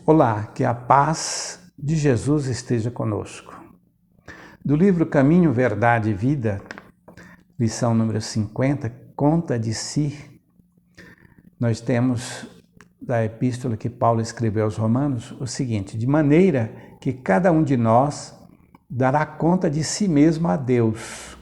Olá, que a paz de Jesus esteja conosco. Do livro Caminho, Verdade e Vida, lição número 50, Conta de Si, nós temos da epístola que Paulo escreveu aos Romanos o seguinte: de maneira que cada um de nós dará conta de si mesmo a Deus.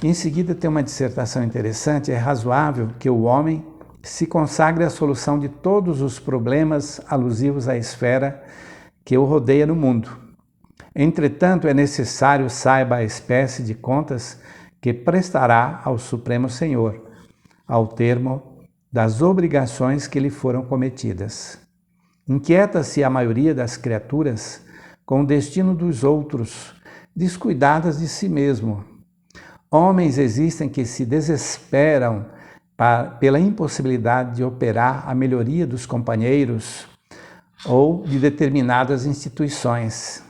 Em seguida tem uma dissertação interessante: é razoável que o homem se consagre à solução de todos os problemas alusivos à esfera que o rodeia no mundo. Entretanto, é necessário saiba a espécie de contas que prestará ao Supremo Senhor, ao termo das obrigações que lhe foram cometidas. Inquieta-se a maioria das criaturas com o destino dos outros, descuidadas de si mesmo. Homens existem que se desesperam pela impossibilidade de operar a melhoria dos companheiros ou de determinadas instituições.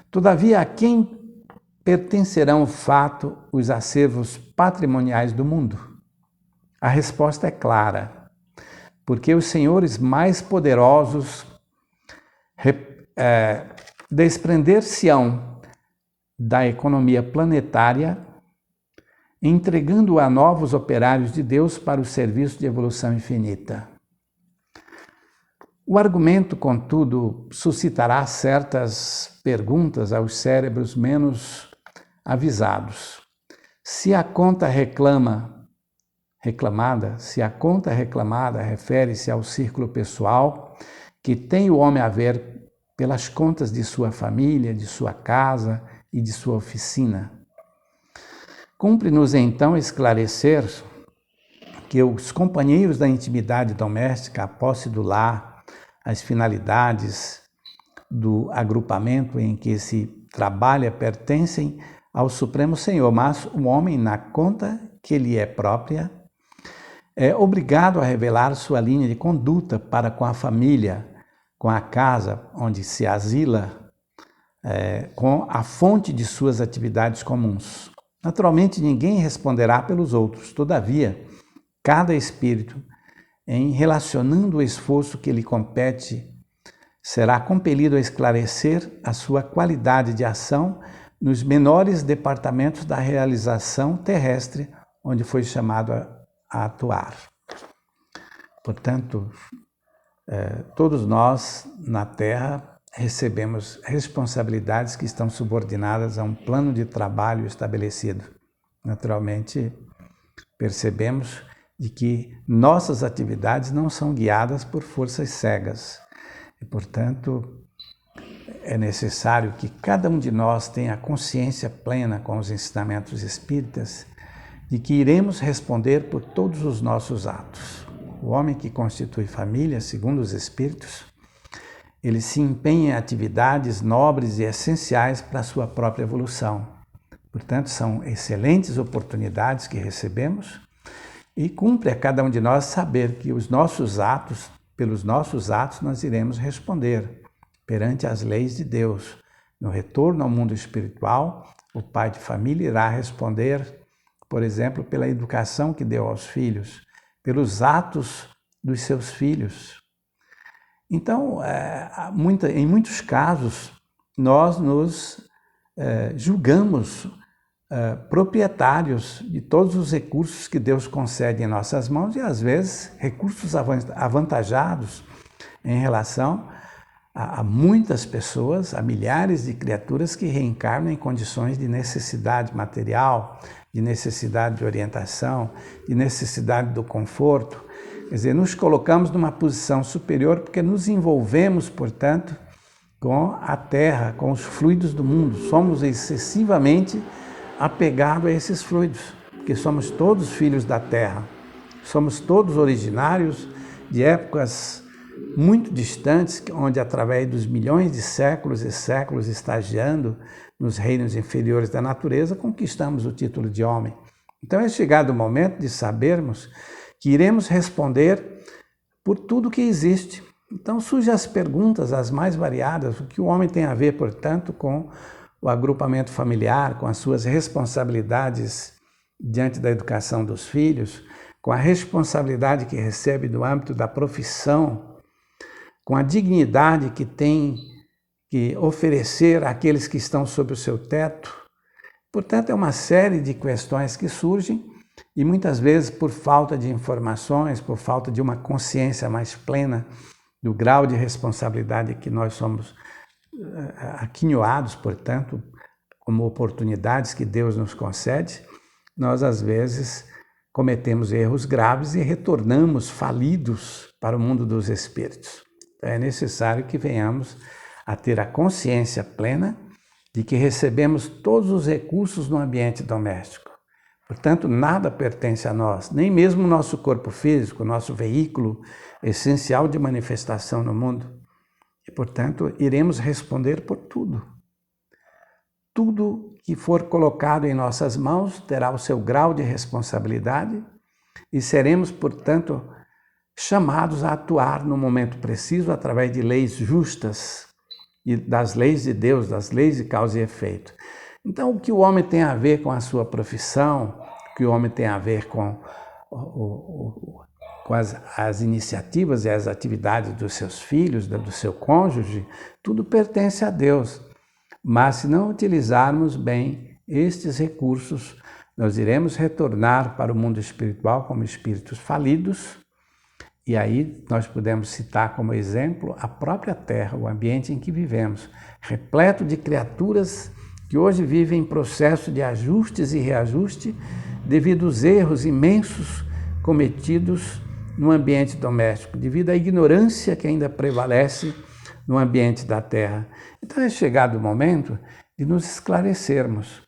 Todavia, a quem pertencerão de fato os acervos patrimoniais do mundo? A resposta é clara: porque os senhores mais poderosos desprender-se-ão da economia planetária, entregando-a a novos operários de Deus para o serviço de evolução infinita. O argumento, contudo, suscitará certas perguntas aos cérebros menos avisados. Se a conta reclamada refere-se ao círculo pessoal que tem o homem a ver pelas contas de sua família, de sua casa e de sua oficina, cumpre-nos então esclarecer que os companheiros da intimidade doméstica, a posse do lar, as finalidades do agrupamento em que se trabalha pertencem ao Supremo Senhor, mas o homem, na conta que lhe é própria, é obrigado a revelar sua linha de conduta para com a família, com a casa onde se asila, com a fonte de suas atividades comuns. Naturalmente, ninguém responderá pelos outros. Todavia, cada espírito, em relacionando o esforço que lhe compete, será compelido a esclarecer a sua qualidade de ação nos menores departamentos da realização terrestre, onde foi chamado a atuar. Portanto, todos nós na Terra recebemos responsabilidades que estão subordinadas a um plano de trabalho estabelecido. Naturalmente, percebemos de que nossas atividades não são guiadas por forças cegas. E, portanto, é necessário que cada um de nós tenha consciência plena com os ensinamentos espíritas de que iremos responder por todos os nossos atos. O homem que constitui família, segundo os espíritos, ele se empenha em atividades nobres e essenciais para a sua própria evolução. Portanto, são excelentes oportunidades que recebemos e cumpre a cada um de nós saber que os nossos atos, pelos nossos atos, nós iremos responder perante as leis de Deus. No retorno ao mundo espiritual, o pai de família irá responder, por exemplo, pela educação que deu aos filhos, pelos atos dos seus filhos. Então, em muitos casos, nós nos julgamos proprietários de todos os recursos que Deus concede em nossas mãos e, às vezes, recursos avantajados em relação a muitas pessoas, a milhares de criaturas que reencarnam em condições de necessidade material, de necessidade de orientação, de necessidade do conforto. Quer dizer, nos colocamos numa posição superior porque nos envolvemos, portanto, com a terra, com os fluidos do mundo. Somos excessivamente apegados a esses fluidos, porque somos todos filhos da terra. Somos todos originários de épocas muito distantes, onde através dos milhões de séculos e séculos estagiando nos reinos inferiores da natureza, conquistamos o título de homem. Então é chegado o momento de sabermos que iremos responder por tudo que existe. Então surgem as perguntas, as mais variadas: o que o homem tem a ver, portanto, com o agrupamento familiar, com as suas responsabilidades diante da educação dos filhos, com a responsabilidade que recebe no âmbito da profissão, com a dignidade que tem que oferecer àqueles que estão sob o seu teto. Portanto, é uma série de questões que surgem e muitas vezes por falta de informações, por falta de uma consciência mais plena do grau de responsabilidade que nós somos aquinhoados, portanto, como oportunidades que Deus nos concede, nós às vezes cometemos erros graves e retornamos falidos para o mundo dos espíritos. Então, é necessário que venhamos a ter a consciência plena de que recebemos todos os recursos no ambiente doméstico. Portanto, nada pertence a nós, nem mesmo o nosso corpo físico, nosso veículo essencial de manifestação no mundo. E, portanto, iremos responder por tudo. Tudo que for colocado em nossas mãos terá o seu grau de responsabilidade e seremos, portanto, chamados a atuar no momento preciso através de leis justas e das leis de Deus, das leis de causa e efeito. Então, o que o homem tem a ver com a sua profissão, o que o homem tem a ver com as iniciativas e as atividades dos seus filhos, do seu cônjuge, tudo pertence a Deus. Mas se não utilizarmos bem estes recursos, nós iremos retornar para o mundo espiritual como espíritos falidos. E aí nós podemos citar como exemplo a própria Terra, o ambiente em que vivemos, repleto de criaturas que hoje vivem em processo de ajustes e reajuste devido aos erros imensos cometidos no ambiente doméstico, devido à ignorância que ainda prevalece no ambiente da Terra. Então é chegado o momento de nos esclarecermos,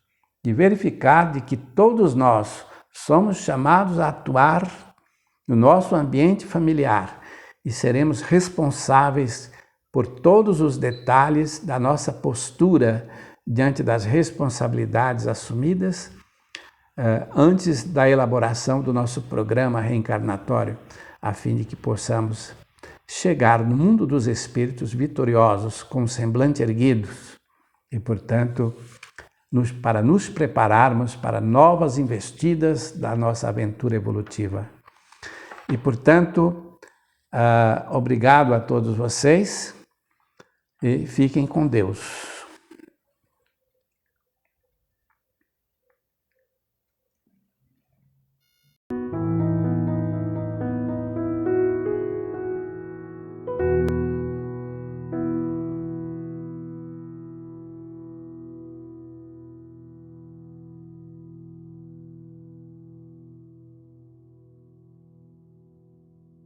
de verificar de que todos nós somos chamados a atuar no nosso ambiente familiar e seremos responsáveis por todos os detalhes da nossa postura diante das responsabilidades assumidas antes da elaboração do nosso programa reencarnatório, a fim de que possamos chegar no mundo dos espíritos vitoriosos, com o semblante erguidos e, portanto, para nos prepararmos para novas investidas da nossa aventura evolutiva. E, portanto, obrigado a todos vocês e fiquem com Deus.